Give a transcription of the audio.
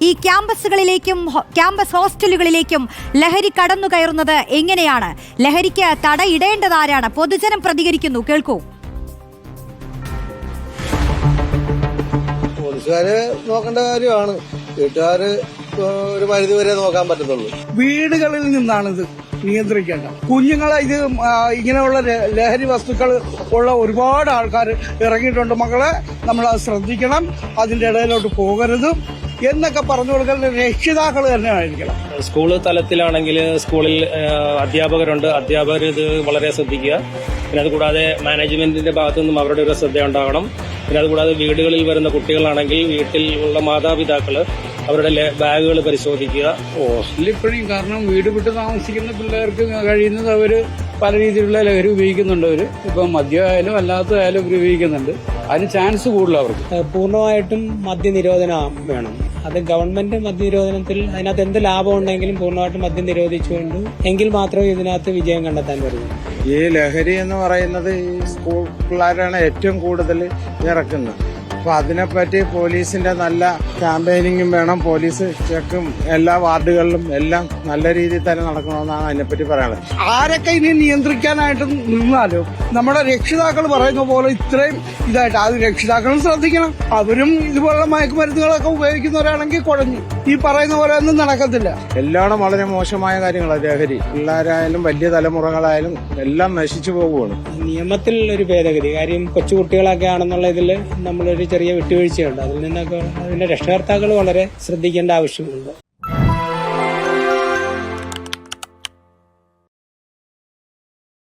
ഈ ക്യാമ്പസുകളിലേക്കും ക്യാമ്പസ് ഹോസ്റ്റലുകളിലേക്കും ലഹരി കടന്നു കയറുന്നത് എങ്ങനെയാണ്? ലഹരിക്ക് തടയിടേണ്ടത് ആരാണ്? പൊതുജനം പ്രതികരിക്കുന്നു, കേൾക്കൂ. പോലീസുകാര് നോക്കേണ്ട കാര്യമാണ്. വീട്ടുകാര് ഒരു പരിധി വരെ നോക്കാൻ പറ്റത്തുള്ളൂ. വീടുകളിൽ നിന്നാണ് ഇത് നിയന്ത്രിക്കേണ്ടത്. കുഞ്ഞുങ്ങളെ ഇത് ഇങ്ങനെയുള്ള ലഹരി വസ്തുക്കൾ ഉള്ള ഒരുപാട് ആൾക്കാർ ഇറങ്ങിയിട്ടുണ്ട്. മക്കളെ നമ്മളത് ശ്രദ്ധിക്കണം, അതിന്റെ ഇടയിലോട്ട് പോകരുത് എന്നൊക്കെ പറഞ്ഞു കൊടുക്കുന്ന രക്ഷിതാക്കൾ തന്നെ ആയിരിക്കണം. സ്കൂൾ തലത്തിലാണെങ്കിൽ സ്കൂളിൽ അധ്യാപകരുണ്ട്, അധ്യാപകർ ഇത് വളരെ ശ്രദ്ധിക്കുക. പിന്നെ അതുകൂടാതെ മാനേജ്മെന്റിന്റെ ഭാഗത്തു നിന്നും അവരുടെ ഒരു ശ്രദ്ധ ഉണ്ടാകണം. പിന്നെ അതുകൂടാതെ വീടുകളിൽ വരുന്ന കുട്ടികളാണെങ്കിൽ വീട്ടിൽ ഉള്ള മാതാപിതാക്കള് അവരുടെ ബാഗുകൾ പരിശോധിക്കുക. ഹോസ്റ്റലിൽ ഇപ്പോഴും കാരണം വീട് വിട്ട് താമസിക്കുന്ന പിള്ളേർക്ക് കഴിയുന്നത് അവര് പല രീതിയിലുള്ള ലഹരി ഉപയോഗിക്കുന്നുണ്ട്. അവര് ഇപ്പം മദ്യമായാലും അല്ലാത്തതായാലും ഉപയോഗിക്കുന്നുണ്ട്. അതിന് ചാൻസ് കൂടുതൽ അവർക്ക്. പൂർണ്ണമായിട്ടും മദ്യനിരോധനം വേണം. അത് ഗവൺമെന്റ് മദ്യനിരോധനത്തിൽ അതിനകത്ത് എന്ത് ലാഭം ഉണ്ടെങ്കിലും പൂർണ്ണമായിട്ടും മദ്യം നിരോധിച്ചുകൊണ്ട് എങ്കിൽ മാത്രമേ ഇതിനകത്ത് വിജയം കണ്ടെത്താൻ പറ്റൂ. ഈ ലഹരി എന്ന് പറയുന്നത് ഈ സ്കൂൾ പിള്ളേരാണ് ഏറ്റവും കൂടുതൽ ഇറക്കുന്നത്. അപ്പൊ അതിനെപ്പറ്റി പോലീസിന്റെ നല്ല ക്യാമ്പയിനിങ്ങും വേണം. പോലീസ് ചെക്കും എല്ലാ വാർഡുകളിലും എല്ലാം നല്ല രീതിയിൽ തന്നെ നടക്കണമെന്നാണ് അതിനെപ്പറ്റി പറയാനുള്ളത്. ആരൊക്കെ ഇനി നിയന്ത്രിക്കാനായിട്ട് നിന്നാലും നമ്മുടെ രക്ഷിതാക്കൾ പറയുന്ന പോലെ ഇത്രയും ഇതായിട്ട് അത് രക്ഷിതാക്കളും ശ്രദ്ധിക്കണം. അവരും ഇതുപോലുള്ള മയക്കുമരുന്നുകളൊക്കെ ഉപയോഗിക്കുന്നവരാണെങ്കിൽ കുഴഞ്ഞു ഈ പറയുന്ന പോലെ ഒന്നും നടക്കത്തില്ല. എല്ലാം വളരെ മോശമായ കാര്യങ്ങളാണ് ലഹരി. പിള്ളേരായാലും വലിയ തലമുറകളായാലും എല്ലാം നശിച്ചു പോകുകയാണ്. നിയമത്തിൽ ഒരു ഭേദഗതി, കാര്യം കൊച്ചുകുട്ടികളൊക്കെ ആണെന്നുള്ള ഇതിൽ നമ്മളൊരു ചെറിയ വിട്ടുവീഴ്ചയുണ്ട്. അതിൽ നിന്നൊക്കെ അതിന്റെ രക്ഷകർത്താക്കൾ വളരെ ശ്രദ്ധിക്കേണ്ട ആവശ്യമുണ്ട്.